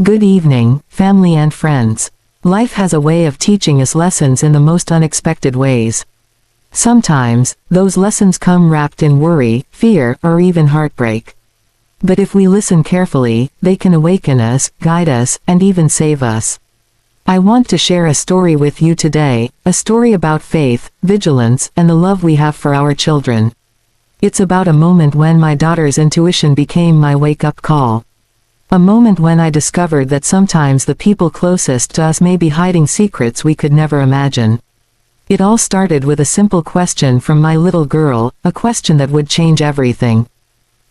Good evening, family and friends. Life has a way of teaching us lessons in the most unexpected ways. Sometimes, those lessons come wrapped in worry, fear, or even heartbreak. But if we listen carefully, they can awaken us, guide us, and even save us. I want to share a story with you today, a story about faith, vigilance, and the love we have for our children. It's about a moment when my daughter's intuition became my wake-up call. A moment when I discovered that sometimes the people closest to us may be hiding secrets we could never imagine. It all started with a simple question from my little girl, a question that would change everything.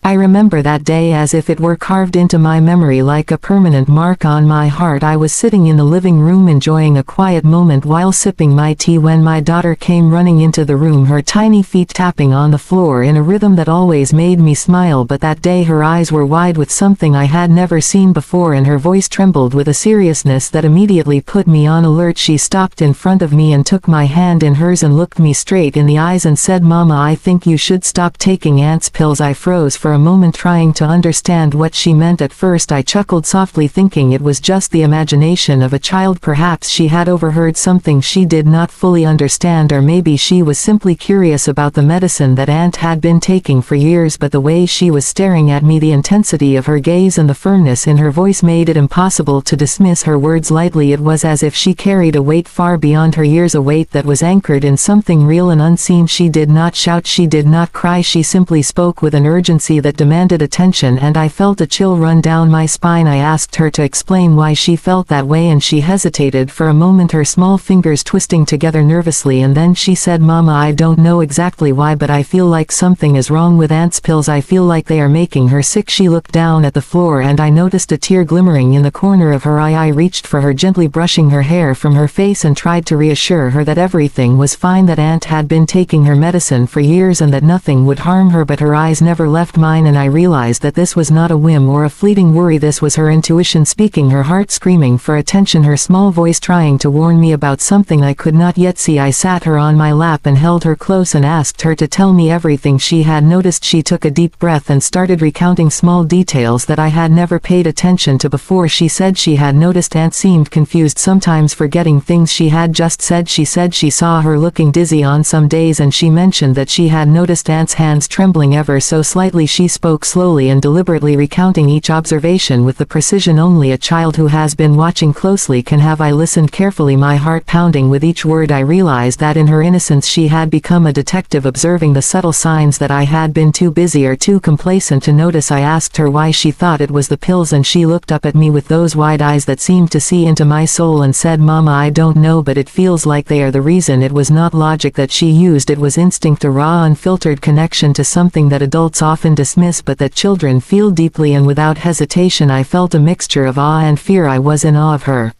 I remember that day as if it were carved into my memory like a permanent mark on my heart. I was sitting in the living room enjoying a quiet moment while sipping my tea when my daughter came running into the room, her tiny feet tapping on the floor in a rhythm that always made me smile. But that day her eyes were wide with something I had never seen before, and her voice trembled with a seriousness that immediately put me on alert. She stopped in front of me and took my hand in hers and looked me straight in the eyes and said, "Mama, I think you should stop taking Aunt's pills." I froze for a moment trying to understand what she meant. At first I chuckled softly thinking it was just the imagination of a child. Perhaps she had overheard something she did not fully understand, or maybe she was simply curious about the medicine that Aunt had been taking for years. But the way she was staring at me, the intensity of her gaze and the firmness in her voice made it impossible to dismiss her words lightly. It was as if she carried a weight far beyond her years, a weight that was anchored in something real and unseen. She did not shout, she did not cry, she simply spoke with an urgency that demanded attention, and I felt a chill run down my spine. I asked her to explain why she felt that way, and she hesitated for a moment, her small fingers twisting together nervously, and then she said, "Mama, I don't know exactly why, but I feel like something is wrong with Aunt's pills. I feel like they are making her sick." She looked down at the floor and I noticed a tear glimmering in the corner of her eye. I reached for her, gently brushing her hair from her face, and tried to reassure her that everything was fine, that Aunt had been taking her medicine for years and that nothing would harm her. But her eyes never left mine, and I realized that this was not a whim or a fleeting worry. This was her intuition speaking, her heart screaming for attention, her small voice trying to warn me about something I could not yet see. I sat her on my lap and held her close and asked her to tell me everything she had noticed. She took a deep breath and started recounting small details that I had never paid attention to before. She said she had noticed Aunt seemed confused, sometimes forgetting things she had just said. She said she saw her looking dizzy on some days, and she mentioned that she had noticed Aunt's hands trembling ever so slightly. She spoke slowly and deliberately, recounting each observation with the precision only a child who has been watching closely can have. I listened carefully, my heart pounding with each word. I realized that in her innocence she had become a detective, observing the subtle signs that I had been too busy or too complacent to notice. I asked her why she thought it was the pills, and she looked up at me with those wide eyes that seemed to see into my soul and said, "Mama, I don't know, but it feels like they are the reason." It was not logic that she used, it was instinct, a raw, unfiltered connection to something that adults often dismiss but that children feel deeply and without hesitation. I felt a mixture of awe and fear. I was in awe of her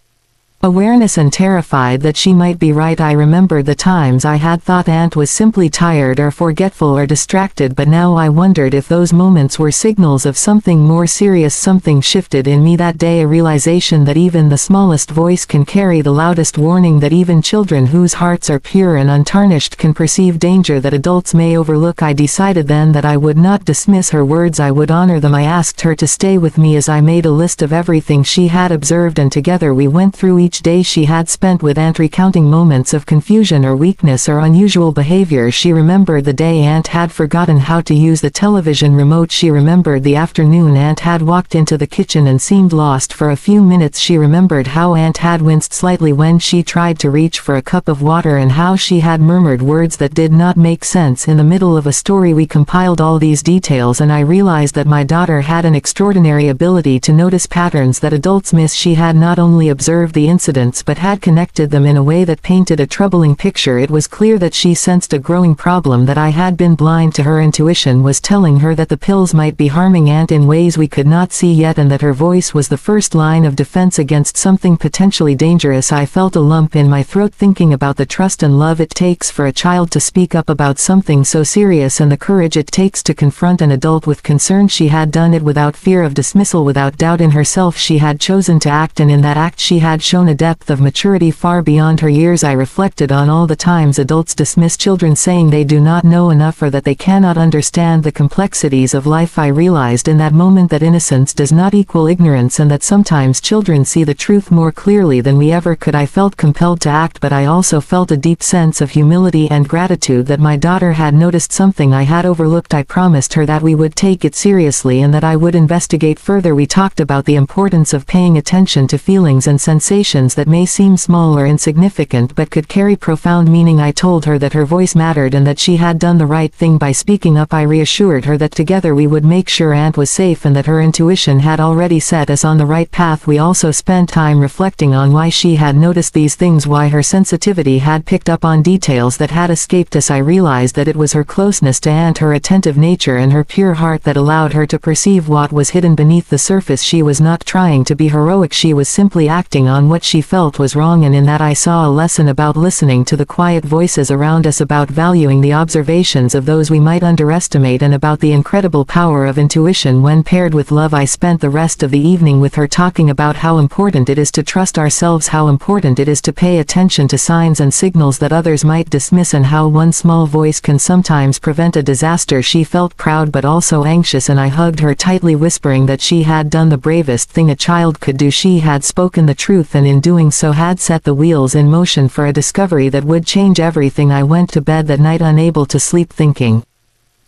awareness and terrified that she might be right. I remembered the times I had thought Aunt was simply tired or forgetful or distracted, but now I wondered if those moments were signals of something more serious. Something shifted in me that day, a realization that even the smallest voice can carry the loudest warning, that even children whose hearts are pure and untarnished can perceive danger that adults may overlook. I decided then that I would not dismiss her words, I would honor them. I asked her to stay with me as I made a list of everything she had observed, and together we went through each day she had spent with Aunt, recounting moments of confusion or weakness or unusual behavior. She remembered the day Aunt had forgotten how to use the television remote. She remembered the afternoon Aunt had walked into the kitchen and seemed lost for a few minutes. She remembered how Aunt had winced slightly when she tried to reach for a cup of water, and how she had murmured words that did not make sense in the middle of a story. We compiled all these details, and I realized that my daughter had an extraordinary ability to notice patterns that adults miss. She had not only observed the incidents but had connected them in a way that painted a troubling picture. It was clear that she sensed a growing problem, that I had been blind to. Her intuition was telling her that the pills might be harming Aunt in ways we could not see yet, and that her voice was the first line of defense against something potentially dangerous. I felt a lump in my throat thinking about the trust and love it takes for a child to speak up about something so serious, and the courage it takes to confront an adult with concern. She had done it without fear of dismissal, without doubt in herself. She had chosen to act, and in that act she had shown shown a depth of maturity far beyond her years. I reflected on all the times adults dismiss children, saying they do not know enough or that they cannot understand the complexities of life. I realized in that moment that innocence does not equal ignorance, and that sometimes children see the truth more clearly than we ever could. I felt compelled to act, but I also felt a deep sense of humility and gratitude that my daughter had noticed something I had overlooked. I promised her that we would take it seriously and that I would investigate further. We talked about the importance of paying attention to feelings and sensations that may seem small or insignificant but could carry profound meaning. I told her that her voice mattered and that she had done the right thing by speaking up. I reassured her that together we would make sure Aunt was safe and that her intuition had already set us on the right path. We also spent time reflecting on why she had noticed these things, why her sensitivity had picked up on details that had escaped us. I realized that it was her closeness to Aunt, her attentive nature, and her pure heart that allowed her to perceive what was hidden beneath the surface. She was not trying to be heroic, she was simply acting on what she felt was wrong, and in that I saw a lesson about listening to the quiet voices around us, about valuing the observations of those we might underestimate, and about the incredible power of intuition when paired with love. I spent the rest of the evening with her, talking about how important it is to trust ourselves, how important it is to pay attention to signs and signals that others might dismiss, and how one small voice can sometimes prevent a disaster. She felt proud but also anxious, and I hugged her tightly, whispering that she had done the bravest thing a child could do. She had spoken the truth, and in doing so had set the wheels in motion for a discovery that would change everything. I went to bed that night unable to sleep, thinking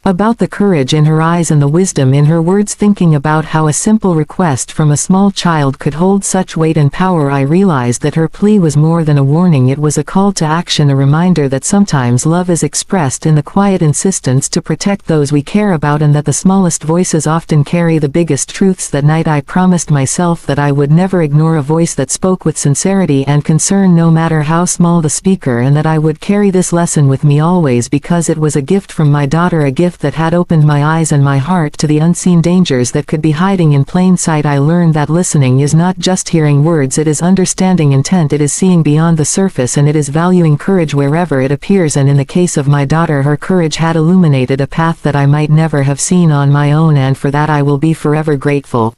about the courage in her eyes and the wisdom in her words, thinking about how a simple request from a small child could hold such weight and power. I realized that her plea was more than a warning, it was a call to action, a reminder that sometimes love is expressed in the quiet insistence to protect those we care about, and that the smallest voices often carry the biggest truths. That night I promised myself that I would never ignore a voice that spoke with sincerity and concern, no matter how small the speaker, and that I would carry this lesson with me always, because it was a gift from my daughter, a gift that had opened my eyes and my heart to the unseen dangers that could be hiding in plain sight. I learned that listening is not just hearing words, it is understanding intent, it is seeing beyond the surface, and it is valuing courage wherever it appears. And in the case of my daughter, her courage had illuminated a path that I might never have seen on my own, and for that I will be forever grateful.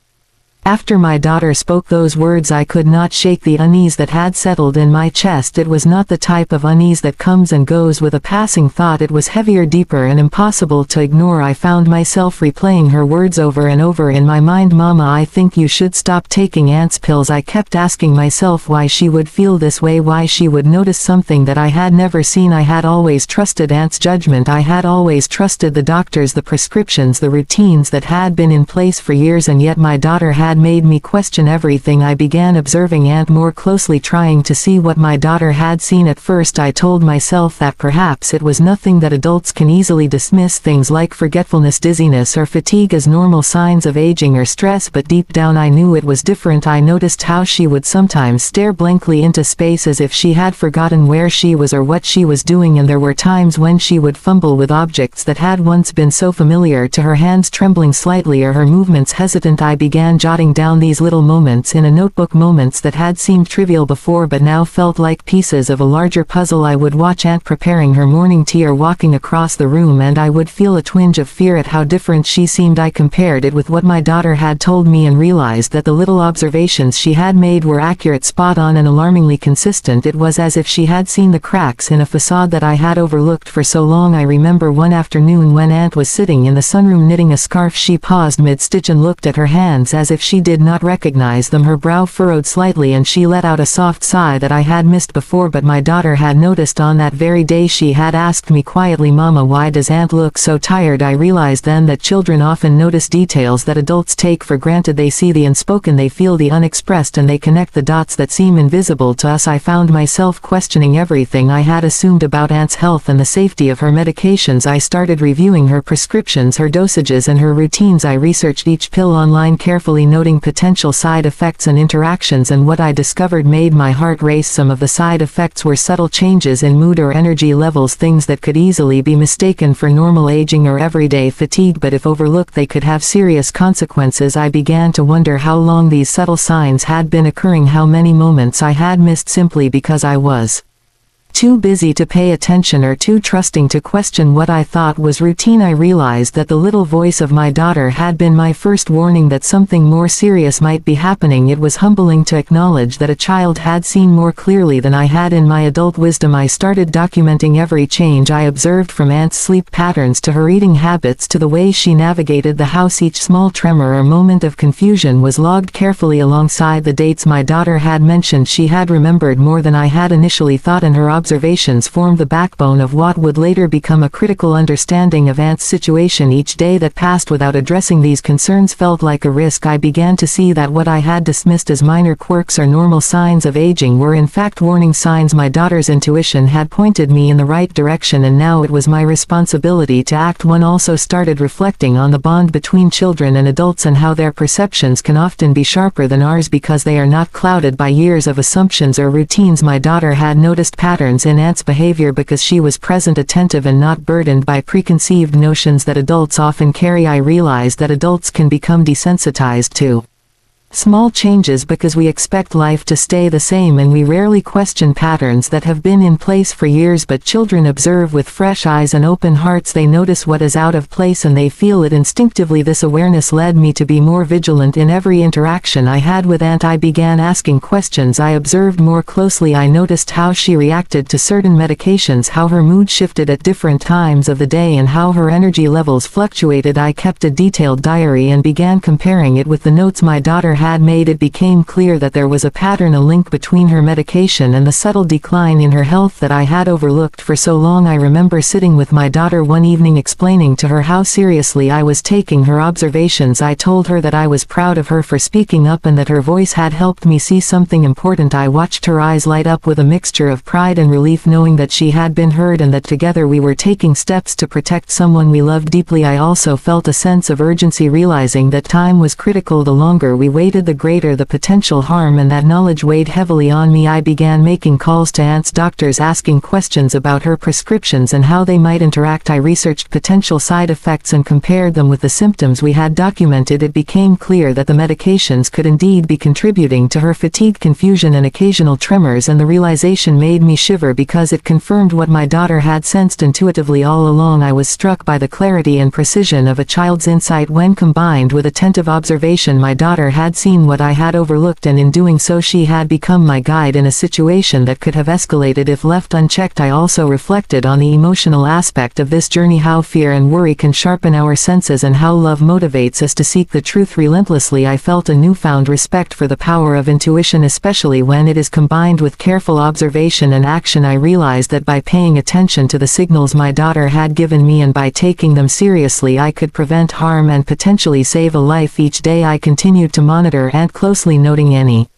After my daughter spoke those words, I could not shake the unease that had settled in my chest. It was not the type of unease that comes and goes with a passing thought. It was heavier, deeper, and impossible to ignore. I found myself replaying her words over and over in my mind. "Mama, I think you should stop taking Aunt's pills." I kept asking myself why she would feel this way, why she would notice something that I had never seen. I had always trusted Aunt's judgment. I had always trusted the doctors, the prescriptions, the routines that had been in place for years, and yet my daughter had made me question everything. I began observing Aunt more closely, trying to see what my daughter had seen. At first I told myself that perhaps it was nothing, that adults can easily dismiss things like forgetfulness, dizziness, or fatigue as normal signs of aging or stress, but deep down I knew it was different. I noticed how she would sometimes stare blankly into space as if she had forgotten where she was or what she was doing, and there were times when she would fumble with objects that had once been so familiar to her, hands trembling slightly or her movements hesitant. I began jotting down these little moments in a notebook, moments that had seemed trivial before but now felt like pieces of a larger puzzle. I would watch Aunt preparing her morning tea or walking across the room, and I would feel a twinge of fear at how different she seemed. I compared it with what my daughter had told me and realized that the little observations she had made were accurate, spot on, and alarmingly consistent. It was as if she had seen the cracks in a facade that I had overlooked for so long. I remember one afternoon when Aunt was sitting in the sunroom knitting a scarf. She paused mid-stitch and looked at her hands as if she did not recognize them. Her brow furrowed slightly and she let out a soft sigh that I had missed before, but my daughter had noticed on that very day. She had asked me quietly, "Mama, why does Aunt look so tired?" I realized then that children often notice details that adults take for granted. They see the unspoken, they feel the unexpressed, and they connect the dots that seem invisible to us. I found myself questioning everything I had assumed about Aunt's health and the safety of her medications. I started reviewing her prescriptions, her dosages, and her routines. I researched each pill online carefully, noting potential side effects and interactions, and what I discovered made my heart race. Some of the side effects were subtle changes in mood or energy levels, things that could easily be mistaken for normal aging or everyday fatigue, but if overlooked they could have serious consequences. I began to wonder how long these subtle signs had been occurring, how many moments I had missed simply because I was Too busy to pay attention or too trusting to question what I thought was routine, I realized that the little voice of my daughter had been my first warning that something more serious might be happening. It was humbling to acknowledge that a child had seen more clearly than I had. In my adult wisdom, I started documenting every change I observed, from Aunt's sleep patterns to her eating habits to the way she navigated the house. Each small tremor or moment of confusion was logged carefully alongside the dates my daughter had mentioned. She had remembered more than I had initially thought, and her observations formed the backbone of what would later become a critical understanding of Aunt's situation. Each day that passed without addressing these concerns felt like a risk. I began to see that what I had dismissed as minor quirks or normal signs of aging were in fact warning signs. My daughter's intuition had pointed me in the right direction, and now it was my responsibility to act. One also started reflecting on the bond between children and adults and how their perceptions can often be sharper than ours because they are not clouded by years of assumptions or routines. My daughter had noticed patterns in Aunt's behavior because she was present, attentive, and not burdened by preconceived notions that adults often carry. I realized that adults can become desensitized to small changes because we expect life to stay the same, and we rarely question patterns that have been in place for years. But children observe with fresh eyes and open hearts. They notice what is out of place and they feel it instinctively. This awareness led me to be more vigilant in every interaction I had with Aunt. I began asking questions. I observed more closely. I noticed how she reacted to certain medications, how her mood shifted at different times of the day, and how her energy levels fluctuated. I kept a detailed diary and began comparing it with the notes my daughter had made. It became clear that there was a pattern, a link between her medication and the subtle decline in her health that I had overlooked for so long. I remember sitting with my daughter one evening, explaining to her how seriously I was taking her observations. I told her that I was proud of her for speaking up and that her voice had helped me see something important. I watched her eyes light up with a mixture of pride and relief, knowing that she had been heard and that together we were taking steps to protect someone we loved deeply. I also felt a sense of urgency, realizing that time was critical. The longer we waited, the greater the potential harm, and that knowledge weighed heavily on me. I began making calls to Aunt's doctors, asking questions about her prescriptions and how they might interact. I researched potential side effects and compared them with the symptoms we had documented. It became clear that the medications could indeed be contributing to her fatigue, confusion, and occasional tremors, and the realization made me shiver because it confirmed what my daughter had sensed intuitively all along. I was struck by the clarity and precision of a child's insight when combined with attentive observation. My daughter had seen what I had overlooked, and in doing so she had become my guide in a situation that could have escalated if left unchecked. I also reflected on the emotional aspect of this journey, how fear and worry can sharpen our senses and how love motivates us to seek the truth relentlessly. I felt a newfound respect for the power of intuition, especially when it is combined with careful observation and action. I realized that by paying attention to the signals my daughter had given me and by taking them seriously, I could prevent harm and potentially save a life. Each day I continued to monitor and closely, noting any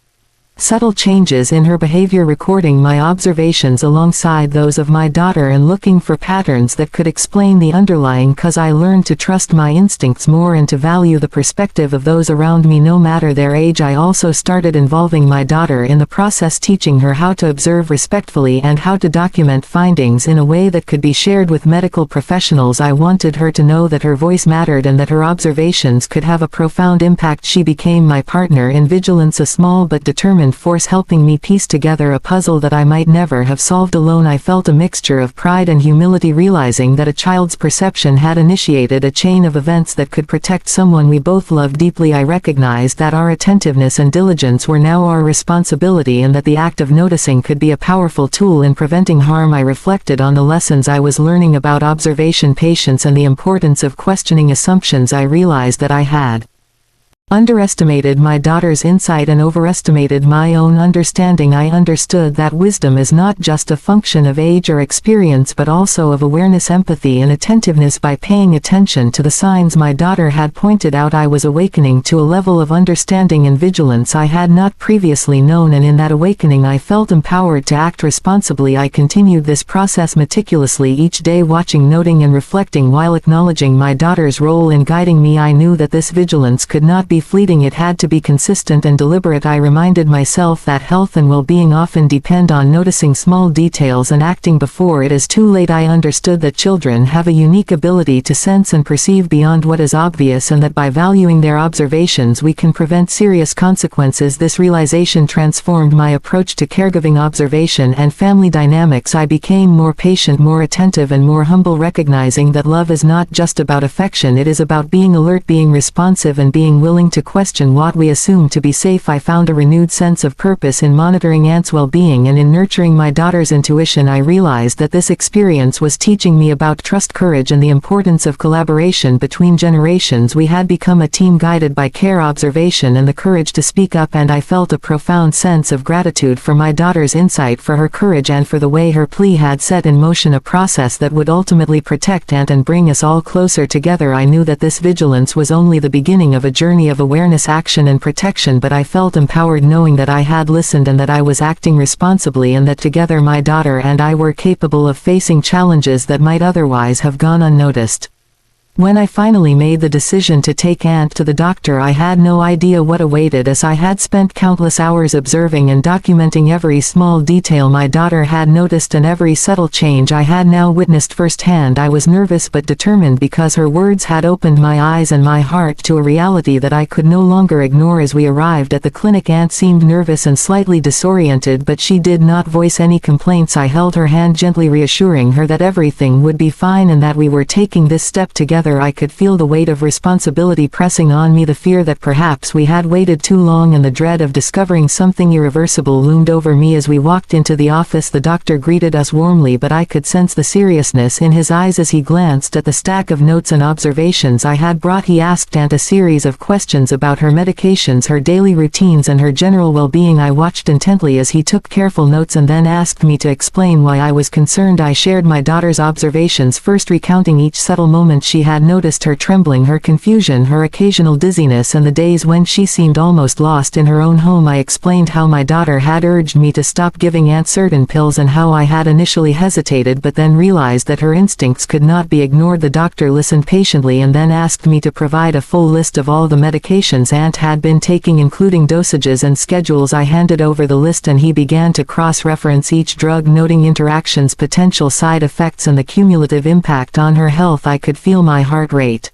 subtle changes in her behavior, recording my observations alongside those of my daughter and looking for patterns that could explain the underlying cause. I learned to trust my instincts more and to value the perspective of those around me, no matter their age. I also started involving my daughter in the process, teaching her how to observe respectfully and how to document findings in a way that could be shared with medical professionals. I wanted her to know that her voice mattered and that her observations could have a profound impact. She became my partner in vigilance, a small but determined force helping me piece together a puzzle that I might never have solved alone. I felt a mixture of pride and humility, realizing that a child's perception had initiated a chain of events that could protect someone we both loved deeply. I recognized that our attentiveness and diligence were now our responsibility, and that the act of noticing could be a powerful tool in preventing harm. I reflected on the lessons I was learning about observation, patience, and the importance of questioning assumptions. I realized that I had underestimated my daughter's insight and overestimated my own understanding. I understood that wisdom is not just a function of age or experience but also of awareness, empathy, and attentiveness. By paying attention to the signs my daughter had pointed out, I was awakening to a level of understanding and vigilance I had not previously known, and in that awakening I felt empowered to act responsibly. I continued this process meticulously each day, watching, noting, and reflecting while acknowledging my daughter's role in guiding me. I knew that this vigilance could not be be fleeting, it had to be consistent and deliberate. I reminded myself that health and well-being often depend on noticing small details and acting before it is too late. I understood that children have a unique ability to sense and perceive beyond what is obvious, and that by valuing their observations we can prevent serious consequences. This realization transformed my approach to caregiving, observation, and family dynamics. I became more patient, more attentive, and more humble, recognizing that love is not just about affection, it is about being alert, being responsive, and being willing to question what we assume to be safe. I found a renewed sense of purpose in monitoring Aunt's well-being and in nurturing my daughter's intuition. I realized that this experience was teaching me about trust, courage, and the importance of collaboration between generations. We had become a team guided by care, observation, and the courage to speak up, and I felt a profound sense of gratitude for my daughter's insight, for her courage, and for the way her plea had set in motion a process that would ultimately protect Aunt and bring us all closer together. I knew that this vigilance was only the beginning of a journey of awareness, action, and protection, but I felt empowered knowing that I had listened and that I was acting responsibly, and that together my daughter and I were capable of facing challenges that might otherwise have gone unnoticed. When I finally made the decision to take Aunt to the doctor, I had no idea what awaited us. I had spent countless hours observing and documenting every small detail my daughter had noticed and every subtle change I had now witnessed firsthand. I was nervous but determined, because her words had opened my eyes and my heart to a reality that I could no longer ignore. As we arrived at the clinic, Aunt seemed nervous and slightly disoriented, but she did not voice any complaints. I held her hand gently, reassuring her that everything would be fine and that we were taking this step together. I could feel the weight of responsibility pressing on me. The fear that perhaps we had waited too long and the dread of discovering something irreversible loomed over me. As we walked into the office, the doctor greeted us warmly, but I could sense the seriousness in his eyes as he glanced at the stack of notes and observations I had brought. He asked Aunt a series of questions about her medications, her daily routines, and her general well-being. I watched intently as he took careful notes and then asked me to explain why I was concerned. I shared my daughter's observations, first recounting each subtle moment she had noticed: her trembling, her confusion, her occasional dizziness, and the days when she seemed almost lost in her own home. I explained how my daughter had urged me to stop giving Aunt certain pills and how I had initially hesitated but then realized that her instincts could not be ignored. The doctor listened patiently and then asked me to provide a full list of all the medications Aunt had been taking, including dosages and schedules. I handed over the list and he began to cross-reference each drug, noting interactions, potential side effects, and the cumulative impact on her health. I could feel my heart rate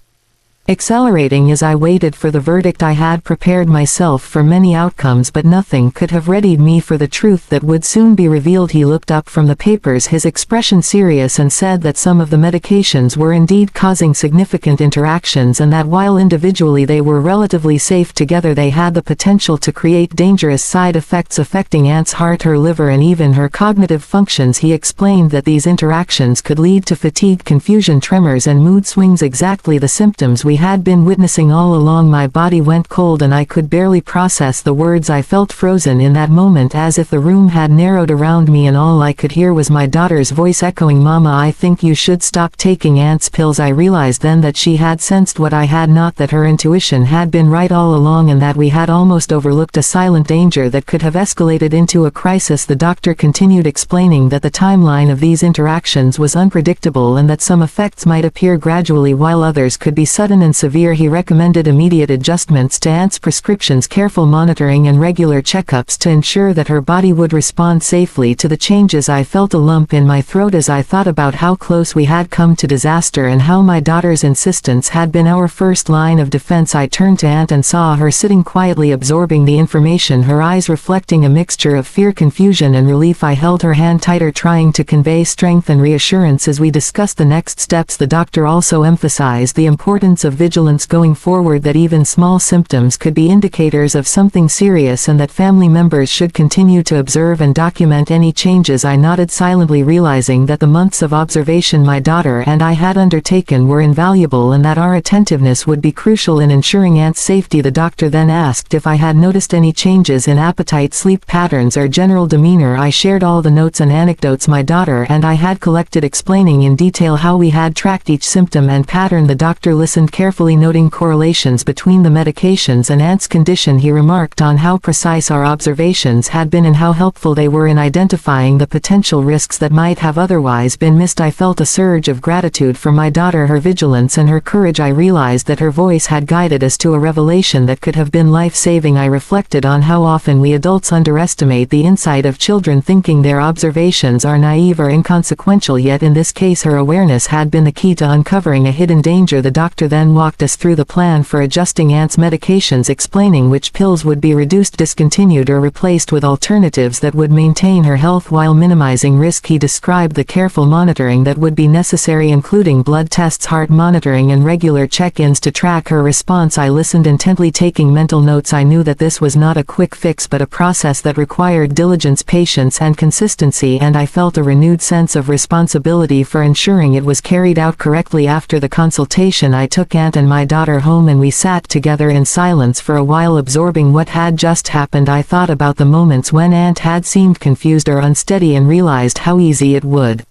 accelerating as I waited for the verdict. I had prepared myself for many outcomes, but nothing could have readied me for the truth that would soon be revealed. He looked up from the papers, his expression serious, and said that some of the medications were indeed causing significant interactions, and that while individually they were relatively safe, together they had the potential to create dangerous side effects affecting Aunt's heart, her liver, and even her cognitive functions. He explained that these interactions could lead to fatigue, confusion, tremors, and mood swings, exactly the symptoms we had been witnessing all along. My body went cold and I could barely process the words. I felt frozen in that moment, as if the room had narrowed around me and all I could hear was my daughter's voice echoing, "Mama, I think you should stop taking Aunt's pills." I realized then that she had sensed what I had not, that her intuition had been right all along, and that we had almost overlooked a silent danger that could have escalated into a crisis. The doctor continued, explaining that the timeline of these interactions was unpredictable and that some effects might appear gradually while others could be sudden and severe. He recommended immediate adjustments to Aunt's prescriptions, careful monitoring, and regular checkups to ensure that her body would respond safely to the changes. I felt a lump in my throat as I thought about how close we had come to disaster and how my daughter's insistence had been our first line of defense. I turned to Aunt and saw her sitting quietly absorbing the information, her eyes reflecting a mixture of fear, confusion, and relief. I held her hand tighter, trying to convey strength and reassurance. As we discussed the next steps, the doctor also emphasized the importance of vigilance going forward, that even small symptoms could be indicators of something serious and that family members should continue to observe and document any changes. I nodded silently, realizing that the months of observation my daughter and I had undertaken were invaluable and that our attentiveness would be crucial in ensuring Aunt's safety. The doctor then asked if I had noticed any changes in appetite, sleep patterns, or general demeanor. I shared all the notes and anecdotes my daughter and I had collected, explaining in detail how we had tracked each symptom and pattern. The doctor listened carefully carefully noting correlations between the medications and Aunt's condition. He remarked on how precise our observations had been and how helpful they were in identifying the potential risks that might have otherwise been missed. I felt a surge of gratitude for my daughter, her vigilance and her courage. I realized that her voice had guided us to a revelation that could have been life-saving. I reflected on how often we adults underestimate the insight of children, thinking their observations are naive or inconsequential, yet in this case her awareness had been the key to uncovering a hidden danger. The doctor then walked us through the plan for adjusting Aunt's medications, explaining which pills would be reduced, discontinued or replaced with alternatives that would maintain her health while minimizing risk. He described the careful monitoring that would be necessary, including blood tests, heart monitoring and regular check-ins to track her response. I listened intently, taking mental notes. I knew that this was not a quick fix but a process that required diligence, patience and consistency, and I felt a renewed sense of responsibility for ensuring it was carried out correctly. After the consultation, I took Aunt and my daughter home and we sat together in silence for a while, absorbing what had just happened. I thought about the moments when Aunt had seemed confused or unsteady and realized how easy it would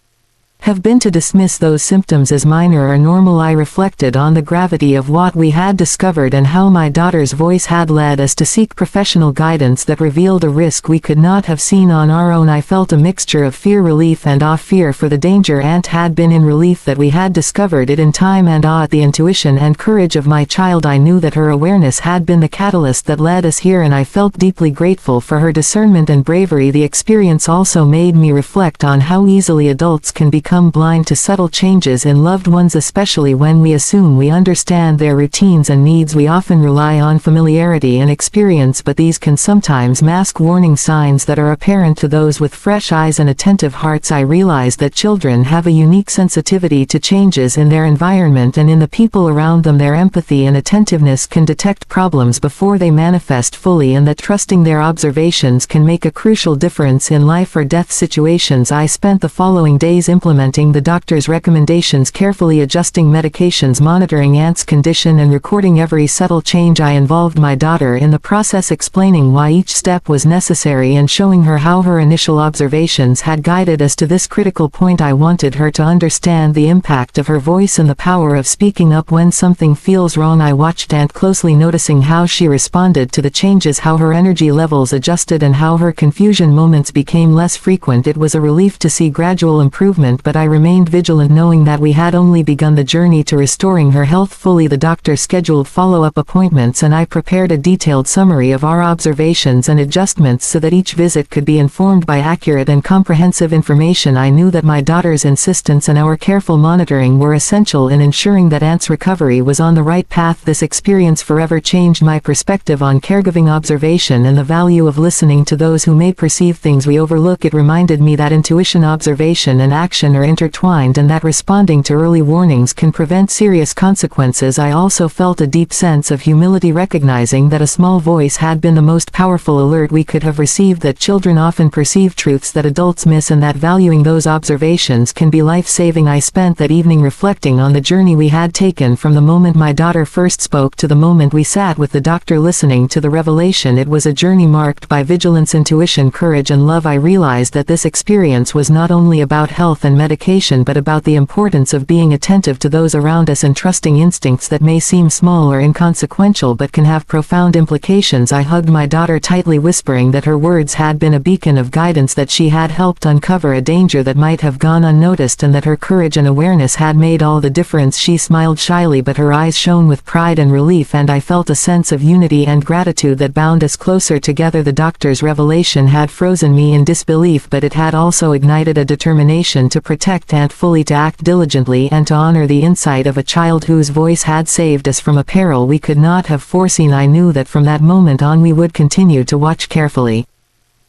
have been to dismiss those symptoms as minor or normal. I reflected on the gravity of what we had discovered and how my daughter's voice had led us to seek professional guidance that revealed a risk we could not have seen on our own. I felt a mixture of fear, relief and awe. Fear for the danger Aunt had been in, relief that we had discovered it in time, and awe at the intuition and courage of my child. I knew that her awareness had been the catalyst that led us here, and I felt deeply grateful for her discernment and bravery. The experience also made me reflect on how easily adults can become blind to subtle changes in loved ones, especially when we assume we understand their routines and needs. We often rely on familiarity and experience, but these can sometimes mask warning signs that are apparent to those with fresh eyes and attentive hearts. I realized that children have a unique sensitivity to changes in their environment and in the people around them. Their empathy and attentiveness can detect problems before they manifest fully, and that trusting their observations can make a crucial difference in life or death situations. I spent the following days implementing the doctor's recommendations, carefully adjusting medications, monitoring Aunt's condition and recording every subtle change. I involved my daughter in the process, explaining why each step was necessary and showing her how her initial observations had guided us to this critical point. I wanted her to understand the impact of her voice and the power of speaking up when something feels wrong. I watched Aunt closely, noticing how she responded to the changes, how her energy levels adjusted and how her confusion moments became less frequent. It was a relief to see gradual improvement, but I remained vigilant, knowing that we had only begun the journey to restoring her health fully. The doctor scheduled follow-up appointments and I prepared a detailed summary of our observations and adjustments so that each visit could be informed by accurate and comprehensive information. I knew that my daughter's insistence and our careful monitoring were essential in ensuring that Aunt's recovery was on the right path. This experience forever changed my perspective on caregiving, observation and the value of listening to those who may perceive things we overlook. It reminded me that intuition, observation and action are intertwined, and that responding to early warnings can prevent serious consequences. I also felt a deep sense of humility, recognizing that a small voice had been the most powerful alert we could have received, that children often perceive truths that adults miss, and that valuing those observations can be life-saving. I spent that evening reflecting on the journey we had taken from the moment my daughter first spoke to the moment we sat with the doctor listening to the revelation. It was a journey marked by vigilance, intuition, courage and love. I realized that this experience was not only about health and medication, but about the importance of being attentive to those around us and trusting instincts that may seem small or inconsequential but can have profound implications. I hugged my daughter tightly, whispering that her words had been a beacon of guidance, that she had helped uncover a danger that might have gone unnoticed, and that her courage and awareness had made all the difference. She smiled shyly, but her eyes shone with pride and relief, and I felt a sense of unity and gratitude that bound us closer together. The doctor's revelation had frozen me in disbelief, but it had also ignited a determination to protect Aunt fully, to act diligently and to honor the insight of a child whose voice had saved us from a peril we could not have foreseen. I knew that from that moment on we would continue to watch carefully,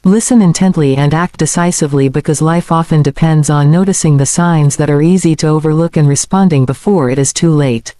listen intently and act decisively, because life often depends on noticing the signs that are easy to overlook and responding before it is too late.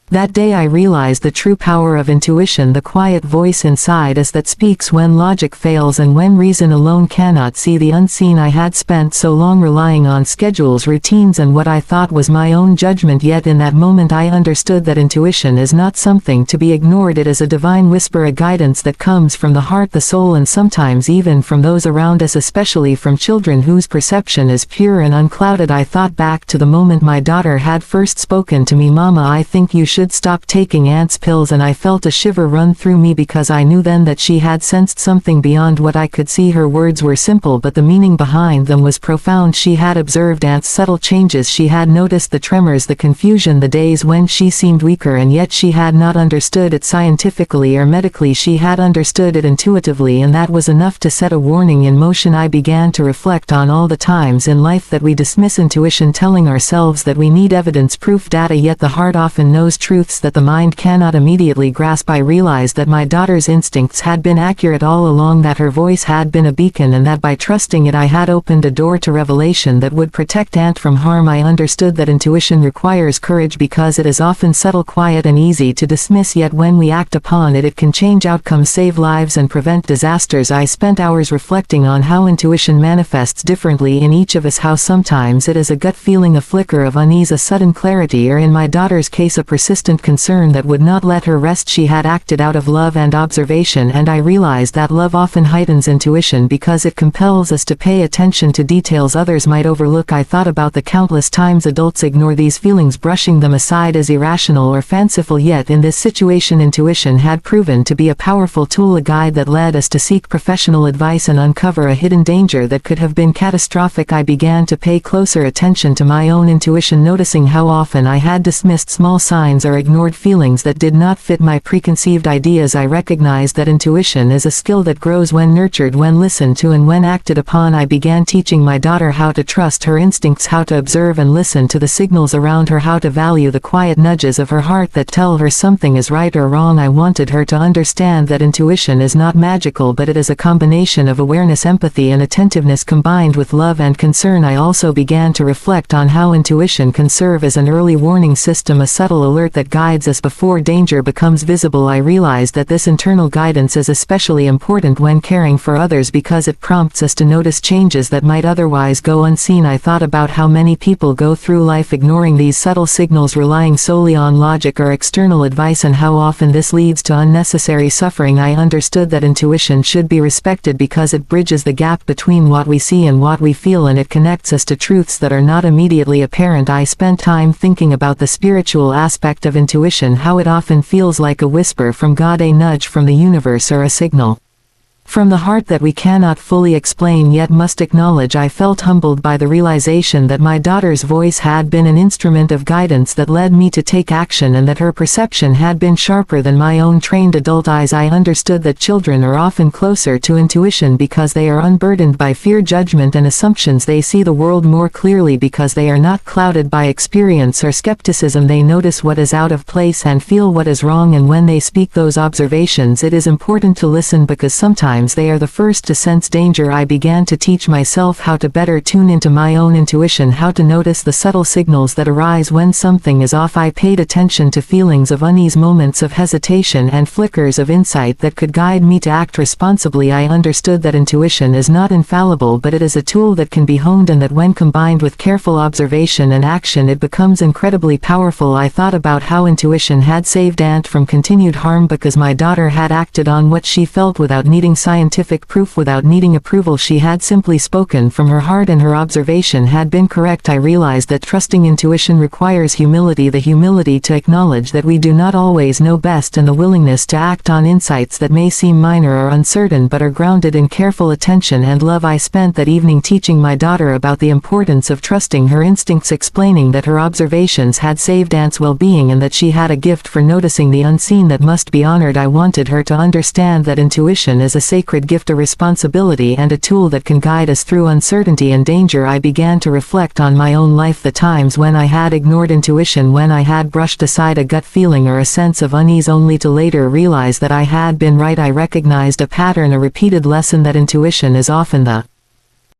That day I realized the true power of intuition, the quiet voice inside us that speaks when logic fails and when reason alone cannot see the unseen. I had spent so long relying on schedules, routines, and what I thought was my own judgment, yet in that moment I understood that intuition is not something to be ignored. It is a divine whisper, a guidance that comes from the heart, the soul, and sometimes even from those around us, especially from children whose perception is pure and unclouded. I thought back to the moment my daughter had first spoken to me. "Mama, I think you should should stop taking aunt's pills, and I felt a shiver run through me because I knew then that she had sensed something beyond what I could see. Her words were simple, but the meaning behind them was profound. She had observed aunt's subtle changes. She had noticed the tremors, the confusion, the days when she seemed weaker, and yet she had not understood it scientifically or medically. She had understood it intuitively, and that was enough to set a warning in motion. I began to reflect on all the times in life that we dismiss intuition, telling ourselves that we need evidence-proof data, yet the heart often knows truths that the mind cannot immediately grasp. I realized that my daughter's instincts had been accurate all along, that her voice had been a beacon, and that by trusting it I had opened a door to revelation that would protect Aunt from harm. I understood that intuition requires courage because it is often subtle, quiet, and easy to dismiss, yet when we act upon it, it can change outcomes, save lives, and prevent disasters. I spent hours reflecting on how intuition manifests differently in each of us, how sometimes it is a gut feeling, a flicker of unease, a sudden clarity, or in my daughter's case a persistent concern that would not let her rest. She had acted out of love and observation, and I realized that love often heightens intuition because it compels us to pay attention to details others might overlook. I thought about the countless times adults ignore these feelings, brushing them aside as irrational or fanciful, yet in this situation intuition had proven to be a powerful tool, a guide that led us to seek professional advice and uncover a hidden danger that could have been catastrophic. I began to pay closer attention to my own intuition, noticing how often I had dismissed small signs or ignored feelings that did not fit my preconceived ideas. I recognized that intuition is a skill that grows when nurtured, when listened to, and when acted upon. I began teaching my daughter how to trust her instincts, how to observe and listen to the signals around her, how to value the quiet nudges of her heart that tell her something is right or wrong. I wanted her to understand that intuition is not magical, but it is a combination of awareness, empathy, and attentiveness combined with love and concern. I also began to reflect on how intuition can serve as an early warning system, a subtle alert that guides us before danger becomes visible. I realized that this internal guidance is especially important when caring for others because it prompts us to notice changes that might otherwise go unseen. I thought about how many people go through life ignoring these subtle signals, relying solely on logic or external advice, and how often this leads to unnecessary suffering. I understood that intuition should be respected because it bridges the gap between what we see and what we feel, and it connects us to truths that are not immediately apparent. I spent time thinking about the spiritual aspect of intuition, how it often feels like a whisper from God, a nudge from the universe, or a signal from the heart that we cannot fully explain yet must acknowledge. I felt humbled by the realization that my daughter's voice had been an instrument of guidance that led me to take action, and that her perception had been sharper than my own trained adult eyes. I understood that children are often closer to intuition because they are unburdened by fear, judgment, and assumptions. They see the world more clearly because they are not clouded by experience or skepticism. They notice what is out of place and feel what is wrong, and when they speak those observations, it is important to listen because sometimes they are the first to sense danger. I began to teach myself how to better tune into my own intuition, how to notice the subtle signals that arise when something is off. I paid attention to feelings of unease, moments of hesitation, and flickers of insight that could guide me to act responsibly. I understood that intuition is not infallible, but it is a tool that can be honed, and that when combined with careful observation and action, it becomes incredibly powerful. I thought about how intuition had saved Aunt from continued harm because my daughter had acted on what she felt without needing scientific proof, without needing approval. She had simply spoken from her heart, and her observation had been correct. I realized that trusting intuition requires humility, the humility to acknowledge that we do not always know best, and the willingness to act on insights that may seem minor or uncertain but are grounded in careful attention and love. I spent that evening teaching my daughter about the importance of trusting her instincts, explaining that her observations had saved Aunt's well-being and that she had a gift for noticing the unseen that must be honored. I wanted her to understand that intuition is a sacred gift, a responsibility, and a tool that can guide us through uncertainty and danger. I began to reflect on my own life, the times when I had ignored intuition, when I had brushed aside a gut feeling or a sense of unease only to later realize that I had been right. I recognized a pattern, a repeated lesson, that intuition is often the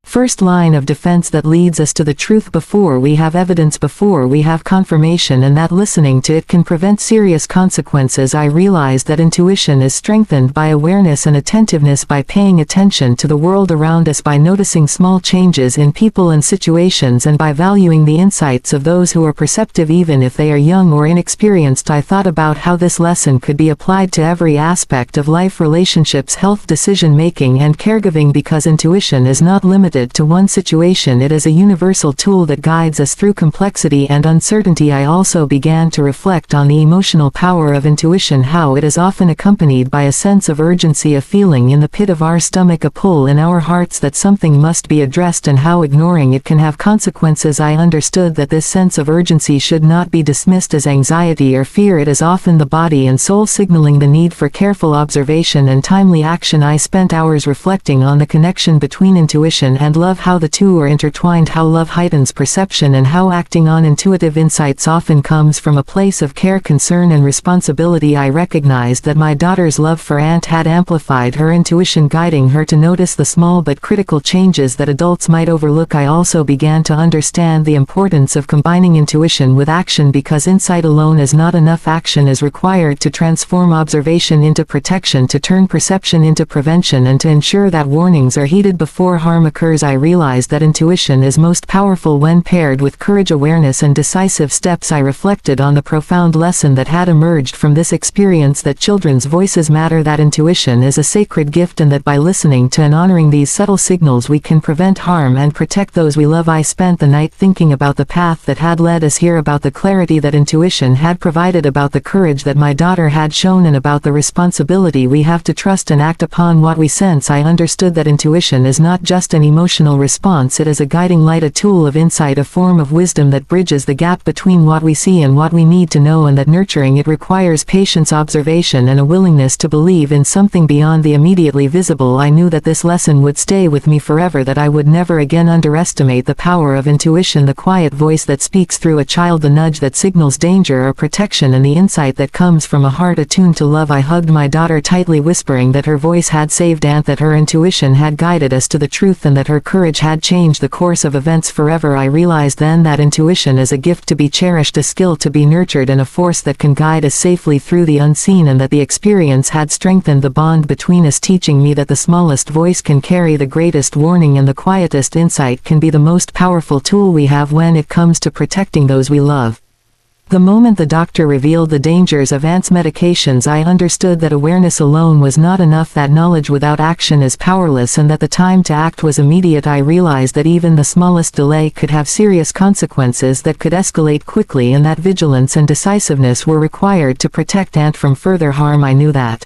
first line of defense that leads us to the truth before we have evidence, before we have confirmation, and that listening to it can prevent serious consequences. I realized that intuition is strengthened by awareness and attentiveness, by paying attention to the world around us, by noticing small changes in people and situations, and by valuing the insights of those who are perceptive even if they are young or inexperienced. I thought about how this lesson could be applied to every aspect of life, relationships, health, decision-making, and caregiving, because intuition is not limited limited to one situation. It is a universal tool that guides us through complexity and uncertainty. I also began to reflect on the emotional power of intuition, how it is often accompanied by a sense of urgency, a feeling in the pit of our stomach, a pull in our hearts that something must be addressed, and how ignoring it can have consequences. I understood that this sense of urgency should not be dismissed as anxiety or fear. It is often the body and soul signaling the need for careful observation and timely action. I spent hours reflecting on the connection between intuition and love, how the two are intertwined, how love heightens perception, and how acting on intuitive insights often comes from a place of care, concern, and responsibility. I recognized that my daughter's love for Aunt had amplified her intuition, guiding her to notice the small but critical changes that adults might overlook. I also began to understand the importance of combining intuition with action, because insight alone is not enough. Action is required to transform observation into protection, to turn perception into prevention, and to ensure that warnings are heeded before harm occurs. I realized that intuition is most powerful when paired with courage, awareness, and decisive steps. I reflected on the profound lesson that had emerged from this experience, that children's voices matter, that intuition is a sacred gift, and that by listening to and honoring these subtle signals we can prevent harm and protect those we love. I spent the night thinking about the path that had led us here, about the clarity that intuition had provided, about the courage that my daughter had shown, and about the responsibility we have to trust and act upon what we sense. I understood that intuition is not just an emotional response, it is a guiding light, a tool of insight, a form of wisdom that bridges the gap between what we see and what we need to know, and that nurturing it requires patience, observation, and a willingness to believe in something beyond the immediately visible. I knew that this lesson would stay with me forever, that I would never again underestimate the power of intuition, the quiet voice that speaks through a child, the nudge that signals danger or protection, and the insight that comes from a heart attuned to love. I hugged my daughter tightly, whispering that her voice had saved Aunt, that her intuition had guided us to the truth, and that her courage had changed the course of events forever. I realized then that intuition is a gift to be cherished, a skill to be nurtured, and a force that can guide us safely through the unseen, and that the experience had strengthened the bond between us, teaching me that the smallest voice can carry the greatest warning, and the quietest insight can be the most powerful tool we have when it comes to protecting those we love. The moment the doctor revealed the dangers of Aunt's medications, I understood that awareness alone was not enough, that knowledge without action is powerless, and that the time to act was immediate. I realized that even the smallest delay could have serious consequences that could escalate quickly, and that vigilance and decisiveness were required to protect Aunt from further harm. I knew that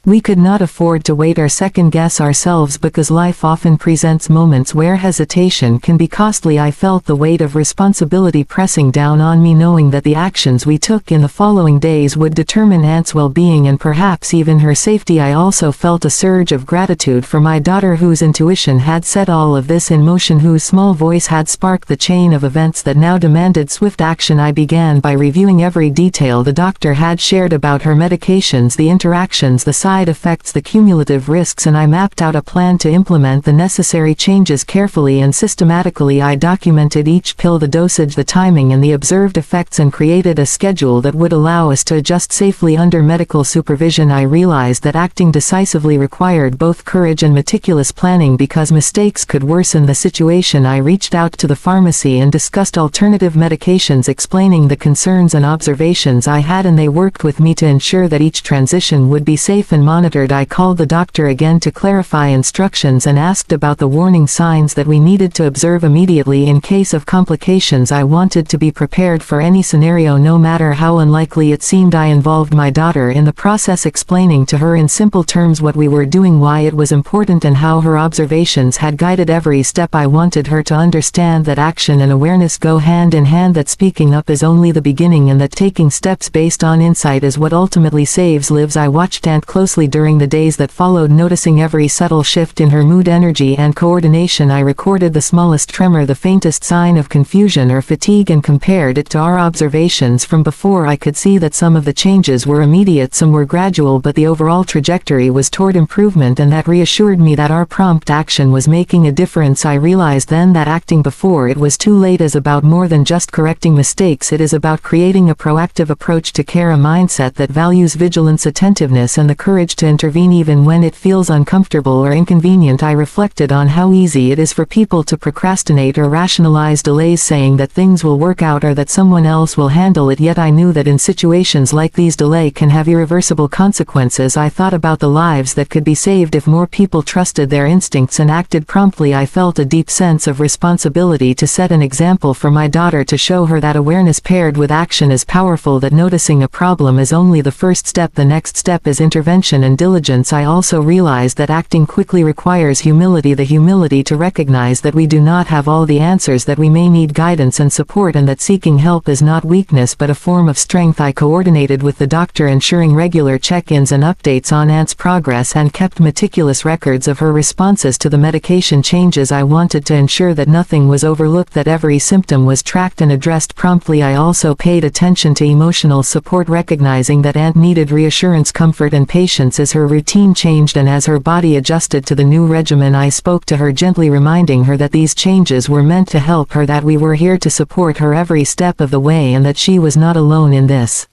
we could not afford to wait or second-guess ourselves, because life often presents moments where hesitation can be costly. I felt the weight of responsibility pressing down on me, knowing that the actions we took in the following days would determine Aunt's well-being and perhaps even her safety. I also felt a surge of gratitude for my daughter, whose intuition had set all of this in motion, whose small voice had sparked the chain of events that now demanded swift action. I began by reviewing every detail the doctor had shared about her medications, the interactions, the side effects, the cumulative risks, and I mapped out a plan to implement the necessary changes carefully and systematically. I documented each pill, the dosage, the timing, and the observed effects, and created a schedule that would allow us to adjust safely under medical supervision. I realized that acting decisively required both courage and meticulous planning, because mistakes could worsen the situation. I reached out to the pharmacy and discussed alternative medications, explaining the concerns and observations I had, and they worked with me to ensure that each transition would be safe and monitored. I called the doctor again to clarify instructions and asked about the warning signs that we needed to observe immediately in case of complications. I wanted to be prepared for any scenario, no matter how unlikely it seemed. I involved my daughter in the process, explaining to her in simple terms what we were doing, why it was important, and how her observations had guided every step. I wanted her to understand that action and awareness go hand in hand, that speaking up is only the beginning, and that taking steps based on insight is what ultimately saves lives. I watched Aunt closely during the days that followed, noticing every subtle shift in her mood, energy, and coordination. I recorded the smallest tremor, the faintest sign of confusion or fatigue, and compared it to our observations from before. I could see that some of the changes were immediate, some were gradual, but the overall trajectory was toward improvement, and that reassured me that our prompt action was making a difference. I realized then that acting before it was too late is about more than just correcting mistakes. It is about creating a proactive approach to care, a mindset that values vigilance, attentiveness, and the courage courage to intervene even when it feels uncomfortable or inconvenient. I reflected on how easy it is for people to procrastinate or rationalize delays, saying that things will work out or that someone else will handle it, yet I knew that in situations like these delay can have irreversible consequences. I thought about the lives that could be saved if more people trusted their instincts and acted promptly. I felt a deep sense of responsibility to set an example for my daughter, to show her that awareness paired with action is powerful, that noticing a problem is only the first step, the next step is intervention and diligence. I also realized that acting quickly requires humility, the humility to recognize that we do not have all the answers, that we may need guidance and support, and that seeking help is not weakness but a form of strength. I coordinated with the doctor, ensuring regular check-ins and updates on Aunt's progress, and kept meticulous records of her responses to the medication changes. I wanted to ensure that nothing was overlooked, that every symptom was tracked and addressed promptly. I also paid attention to emotional support, recognizing that Aunt needed reassurance, comfort and patience as her routine changed and as her body adjusted to the new regimen. I spoke to her gently, reminding her that these changes were meant to help her, that we were here to support her every step of the way, and that she was not alone in this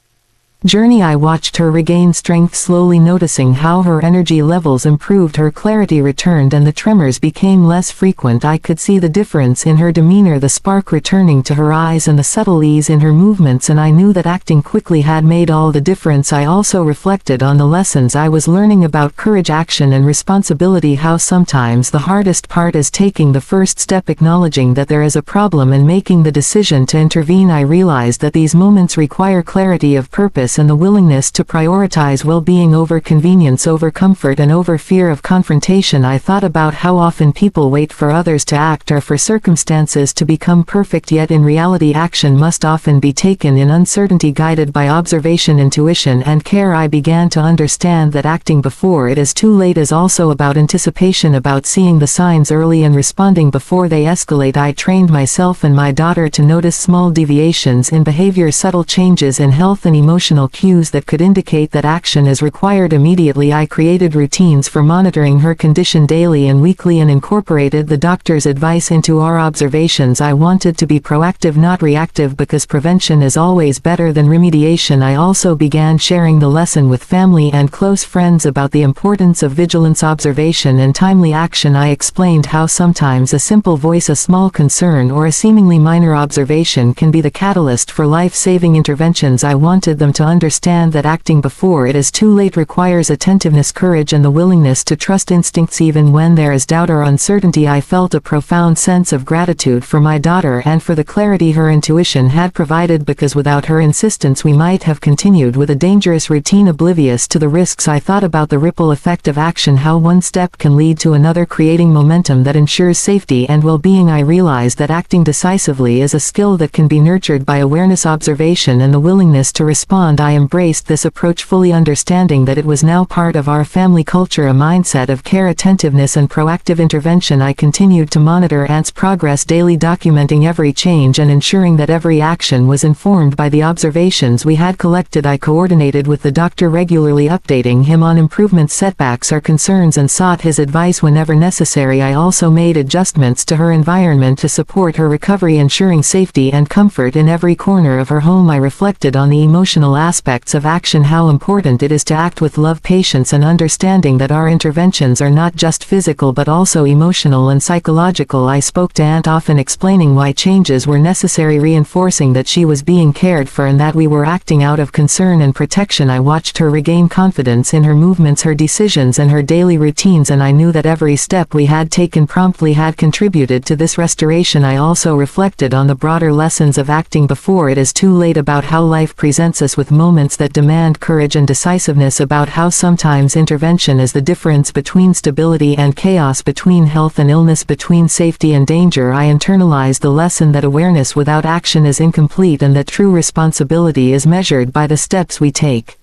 journey. I watched her regain strength slowly, noticing how her energy levels improved, her clarity returned, and the tremors became less frequent. I could see the difference in her demeanor, the spark returning to her eyes and the subtle ease in her movements, and I knew that acting quickly had made all the difference. I also reflected on the lessons I was learning about courage, action and responsibility, how sometimes the hardest part is taking the first step, acknowledging that there is a problem and making the decision to intervene. I realized that these moments require clarity of purpose and the willingness to prioritize well-being over convenience, over comfort and over fear of confrontation. I thought about how often people wait for others to act or for circumstances to become perfect, yet in reality action must often be taken in uncertainty, guided by observation, intuition and care. I began to understand that acting before it is too late is also about anticipation, about seeing the signs early and responding before they escalate. I trained myself and my daughter to notice small deviations in behavior, subtle changes in health and emotional cues that could indicate that action is required immediately. I created routines for monitoring her condition daily and weekly and incorporated the doctor's advice into our observations. I wanted to be proactive, not reactive, because prevention is always better than remediation. I also began sharing the lesson with family and close friends about the importance of vigilance, observation and timely action. I explained how sometimes a simple voice, a small concern or a seemingly minor observation can be the catalyst for life-saving interventions. I wanted them to understand that acting before it is too late requires attentiveness, courage and the willingness to trust instincts even when there is doubt or uncertainty. I felt a profound sense of gratitude for my daughter and for the clarity her intuition had provided, because without her insistence we might have continued with a dangerous routine, oblivious to the risks. I thought about the ripple effect of action, how one step can lead to another, creating momentum that ensures safety and well-being. I realized that acting decisively is a skill that can be nurtured by awareness, observation and the willingness to respond. I embraced this approach, fully understanding that it was now part of our family culture, a mindset of care, attentiveness and proactive intervention. I continued to monitor Aunt's progress daily, documenting every change and ensuring that every action was informed by the observations we had collected. I coordinated with the doctor, regularly updating him on improvements, setbacks or concerns, and sought his advice whenever necessary. I also made adjustments to her environment to support her recovery, ensuring safety and comfort in every corner of her home. I reflected on the emotional aspects of action, how important it is to act with love, patience and understanding, that our interventions are not just physical but also emotional and psychological. I spoke to Aunt often, explaining why changes were necessary, reinforcing that she was being cared for and that we were acting out of concern and protection. I watched her regain confidence in her movements, her decisions and her daily routines, and I knew that every step we had taken promptly had contributed to this restoration. I also reflected on the broader lessons of acting before it is too late, about how life presents us with moments that demand courage and decisiveness, about how sometimes intervention is the difference between stability and chaos, between health and illness, between safety and danger. I internalized the lesson that awareness without action is incomplete and that true responsibility is measured by the steps we take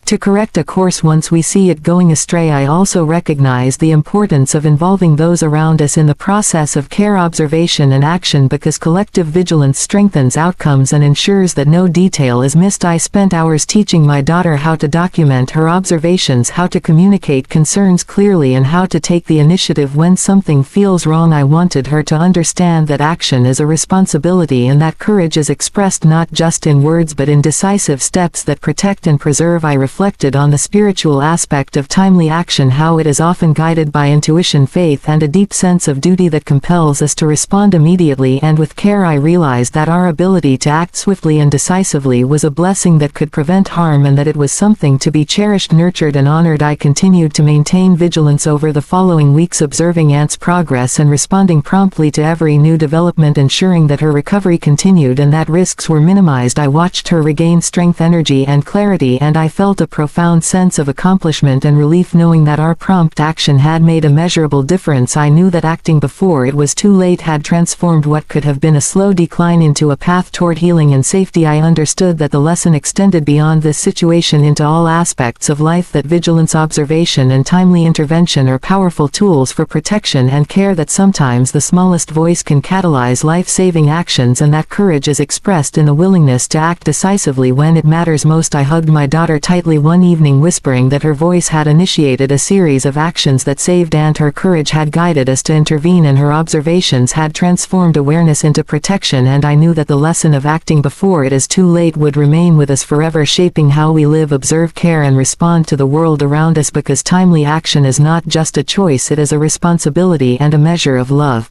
to correct a course once we see it going astray. I also recognize the importance of involving those around us in the process of care, observation and action, because collective vigilance strengthens outcomes and ensures that no detail is missed. I spent hours teaching my daughter how to document her observations, how to communicate concerns clearly and how to take the initiative when something feels wrong. I wanted her to understand that action is a responsibility and that courage is expressed not just in words but in decisive steps that protect and preserve. I reflected on the spiritual aspect of timely action, how it is often guided by intuition, faith, and a deep sense of duty that compels us to respond immediately and with care. I realized that our ability to act swiftly and decisively was a blessing that could prevent harm, and that it was something to be cherished, nurtured, and honored. I continued to maintain vigilance over the following weeks, observing Aunt's progress and responding promptly to every new development, ensuring that her recovery continued and that risks were minimized. I watched her regain strength, energy, and clarity, and I felt a profound sense of accomplishment and relief knowing that our prompt action had made a measurable difference. I knew that acting before it was too late had transformed what could have been a slow decline into a path toward healing and safety. I understood that the lesson extended beyond this situation into all aspects of life, that vigilance, observation, and timely intervention are powerful tools for protection and care, that sometimes the smallest voice can catalyze life-saving actions, and that courage is expressed in the willingness to act decisively when it matters most. I hugged my daughter tightly one evening, whispering that her voice had initiated a series of actions that saved Aunt. Her courage had guided us to intervene, and her observations had transformed awareness into protection, and I knew that the lesson of acting before it is too late would remain with us forever, shaping how we live, observe, care, and respond to the world around us, because timely action is not just a choice, it is a responsibility and a measure of love.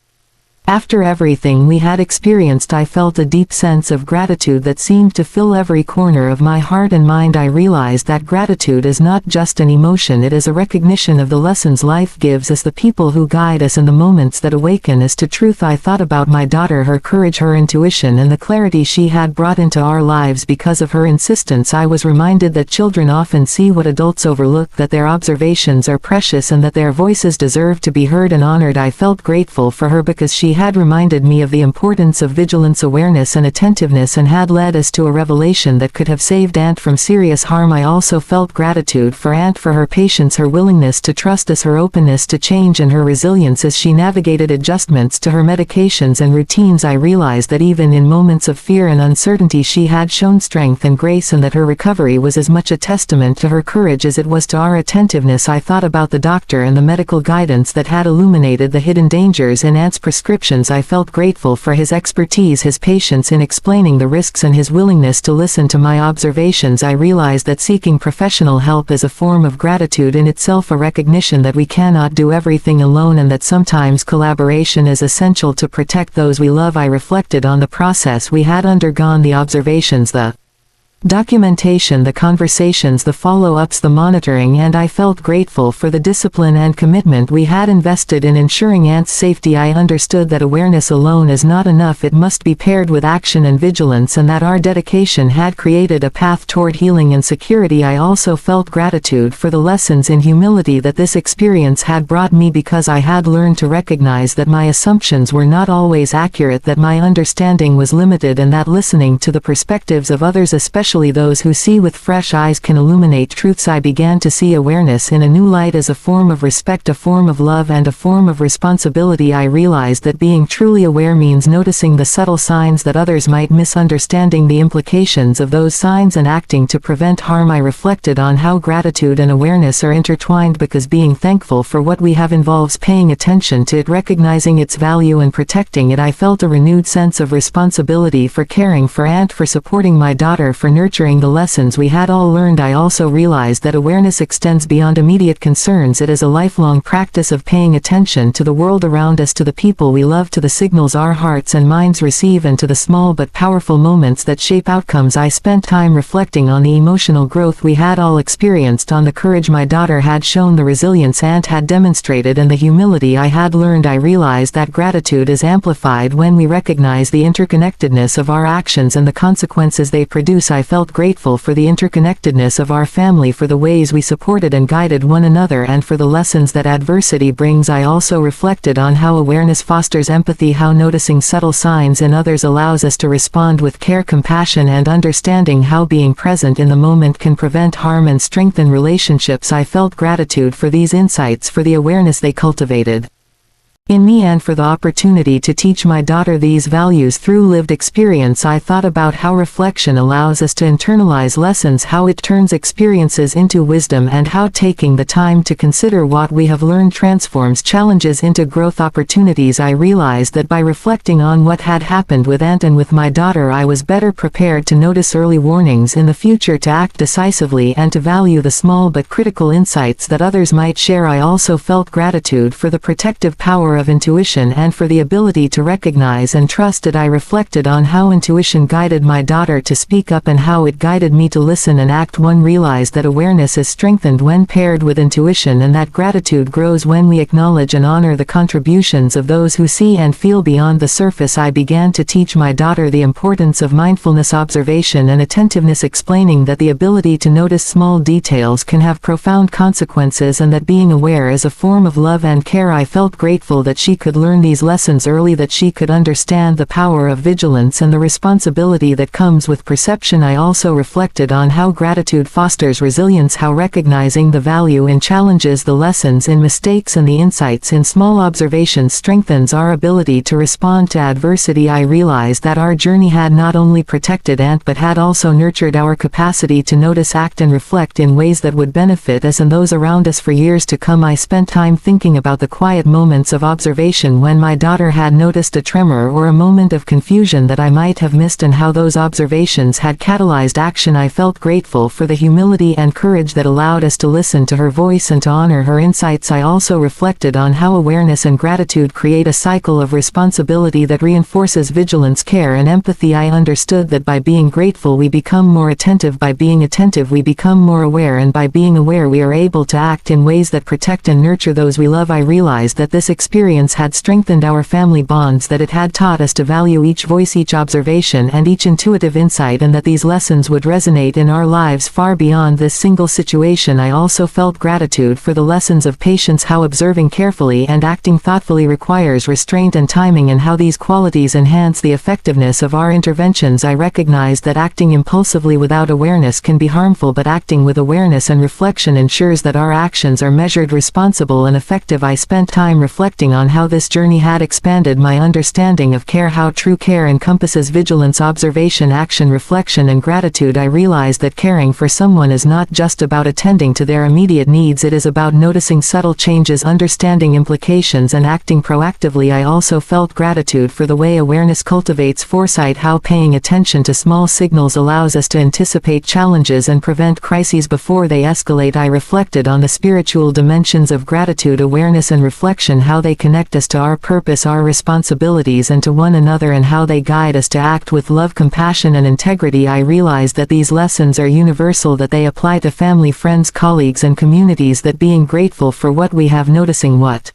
After everything we had experienced, I felt a deep sense of gratitude that seemed to fill every corner of my heart and mind. I realized that gratitude is not just an emotion, it is a recognition of the lessons life gives us, the people who guide us, and the moments that awaken us to truth. I thought about my daughter, her courage, her intuition, and the clarity she had brought into our lives because of her insistence. I was reminded that children often see what adults overlook, that their observations are precious, and that their voices deserve to be heard and honored. I felt grateful for her because she had reminded me of the importance of vigilance, awareness, and attentiveness, and had led us to a revelation that could have saved Aunt from serious harm. I also felt gratitude for Aunt, for her patience, her willingness to trust us, her openness to change, and her resilience as she navigated adjustments to her medications and routines. I realized that even in moments of fear and uncertainty, she had shown strength and grace, and that her recovery was as much a testament to her courage as it was to our attentiveness. I thought about the doctor and the medical guidance that had illuminated the hidden dangers in Aunt's prescriptions. I felt grateful for his expertise, his patience in explaining the risks, and his willingness to listen to my observations. I realized that seeking professional help is a form of gratitude in itself, a recognition that we cannot do everything alone, and that sometimes collaboration is essential to protect those we love. I reflected on the process we had undergone, the observations, the documentation, the conversations, the follow-ups, the monitoring, and I felt grateful for the discipline and commitment we had invested in ensuring Aunt's safety. I understood that awareness alone is not enough, it must be paired with action and vigilance, and that our dedication had created a path toward healing and security. I also felt gratitude for the lessons in humility that this experience had brought me, because I had learned to recognize that my assumptions were not always accurate, that my understanding was limited, and that listening to the perspectives of others, especially those who see with fresh eyes, can illuminate truths. I began to see awareness in a new light, as a form of respect, a form of love, and a form of responsibility. I realized that being truly aware means noticing the subtle signs that others might miss, understanding the implications of those signs, and acting to prevent harm. I reflected on how gratitude and awareness are intertwined, because being thankful for what we have involves paying attention to it, recognizing its value, and protecting it. I felt a renewed sense of responsibility for caring for Aunt, for supporting my daughter, for nurturing the lessons we had all learned. I also realized that awareness extends beyond immediate concerns. It is a lifelong practice of paying attention to the world around us, to the people we love, to the signals our hearts and minds receive, and to the small but powerful moments that shape outcomes. I spent time reflecting on the emotional growth we had all experienced, on the courage my daughter had shown, the resilience Aunt had demonstrated, and the humility I had learned. I realized that gratitude is amplified when we recognize the interconnectedness of our actions and the consequences they produce. I felt grateful for the interconnectedness of our family, for the ways we supported and guided one another, and for the lessons that adversity brings. I also reflected on how awareness fosters empathy, how noticing subtle signs in others allows us to respond with care, compassion, and understanding, how being present in the moment can prevent harm and strengthen relationships. I felt gratitude for these insights, for the awareness they cultivated. in me and for the opportunity to teach my daughter these values through lived experience. I thought about how reflection allows us to internalize lessons, how it turns experiences into wisdom, and how taking the time to consider what we have learned transforms challenges into growth opportunities. I realized that by reflecting on what had happened with Aunt and with my daughter, I was better prepared to notice early warnings in the future, to act decisively, and to value the small but critical insights that others might share. I also felt gratitude for the protective power of intuition and for the ability to recognize and trust it. I reflected on how intuition guided my daughter to speak up and how it guided me to listen and act. One realized that awareness is strengthened when paired with intuition, and that gratitude grows when we acknowledge and honor the contributions of those who see and feel beyond the surface. I began to teach my daughter the importance of mindfulness, observation, and attentiveness, explaining that the ability to notice small details can have profound consequences and that being aware is a form of love and care. I felt grateful that she could learn these lessons early, that she could understand the power of vigilance and the responsibility that comes with perception. I also reflected on how gratitude fosters resilience, how recognizing the value in challenges, the lessons in mistakes, and the insights in small observations strengthens our ability to respond to adversity. I realized that our journey had not only protected Aunt but had also nurtured our capacity to notice, act, and reflect in ways that would benefit us and those around us for years to come. I spent time thinking about the quiet moments of observation when my daughter had noticed a tremor or a moment of confusion that I might have missed, and how those observations had catalyzed action. I felt grateful for the humility and courage that allowed us to listen to her voice and to honor her insights. I also reflected on how awareness and gratitude create a cycle of responsibility that reinforces vigilance, care, and empathy. I understood that by being grateful we become more attentive, by being attentive we become more aware, and by being aware we are able to act in ways that protect and nurture those we love. I realized that this experience had strengthened our family bonds, that it had taught us to value each voice, each observation, and each intuitive insight, and that these lessons would resonate in our lives far beyond this single situation. I also felt gratitude for the lessons of patience, how observing carefully and acting thoughtfully requires restraint and timing, and how these qualities enhance the effectiveness of our interventions. I recognized that acting impulsively without awareness can be harmful, but acting with awareness and reflection ensures that our actions are measured, responsible, and effective. I spent time reflecting on how this journey had expanded my understanding of care, how true care encompasses vigilance, observation, action, reflection, and gratitude. I realized that caring for someone is not just about attending to their immediate needs, it is about noticing subtle changes, understanding implications, and acting proactively. I also felt gratitude for the way awareness cultivates foresight, how paying attention to small signals allows us to anticipate challenges and prevent crises before they escalate. I reflected on the spiritual dimensions of gratitude, awareness, and reflection, how they connect us to our purpose, our responsibilities, and to one another, and how they guide us to act with love, compassion, and integrity. I realized that these lessons are universal, that they apply to family, friends, colleagues, and communities, that being grateful for what we have, noticing what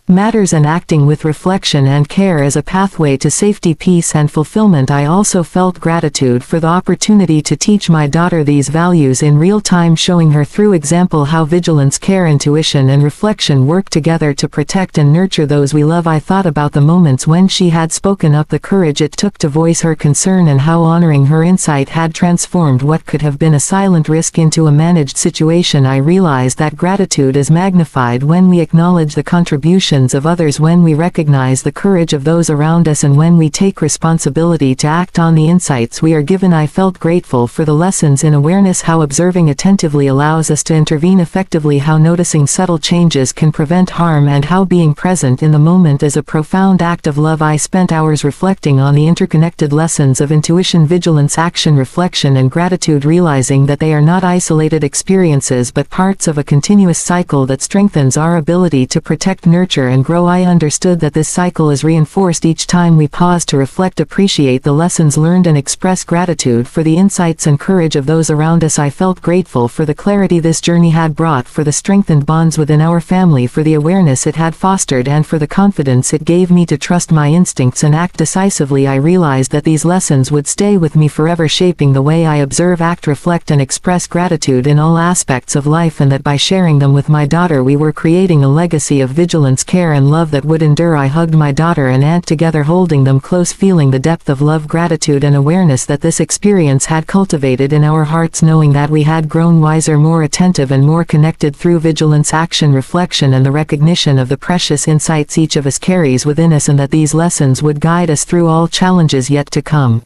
matters, and acting with reflection and care is a pathway to safety, peace, and fulfillment. I also felt gratitude for the opportunity to teach my daughter these values in real time, showing her through example how vigilance, care, intuition, and reflection work together to protect and nurture those we love. I thought about the moments when she had spoken up, the courage it took to voice her concern, and how honoring her insight had transformed what could have been a silent risk into a managed situation. I realized that gratitude is magnified when we acknowledge the contributions of others, when we recognize the courage of those around us, and when we take responsibility to act on the insights we are given. I felt grateful for the lessons in awareness, how observing attentively allows us to intervene effectively, how noticing subtle changes can prevent harm, and how being present in the moment is a profound act of love. I spent hours reflecting on the interconnected lessons of intuition, vigilance, action, reflection, and gratitude, realizing that they are not isolated experiences but parts of a continuous cycle that strengthens our ability to protect, nurture, and grow. I understood that this cycle is reinforced each time we pause to reflect, appreciate the lessons learned, and express gratitude for the insights and courage of those around us. I felt grateful for the clarity this journey had brought, for the strengthened bonds within our family, for the awareness it had fostered, and for the confidence it gave me to trust my instincts and act decisively. I realized that these lessons would stay with me forever, shaping the way I observe, act, reflect, and express gratitude in all aspects of life, and that by sharing them with my daughter we were creating a legacy of vigilance, care and love that would endure. I hugged my daughter and aunt together, holding them close, feeling the depth of love, gratitude and awareness that this experience had cultivated in our hearts, knowing that we had grown wiser, more attentive and more connected through vigilance, action, reflection and the recognition of the precious insights each of us carries within us, and that these lessons would guide us through all challenges yet to come.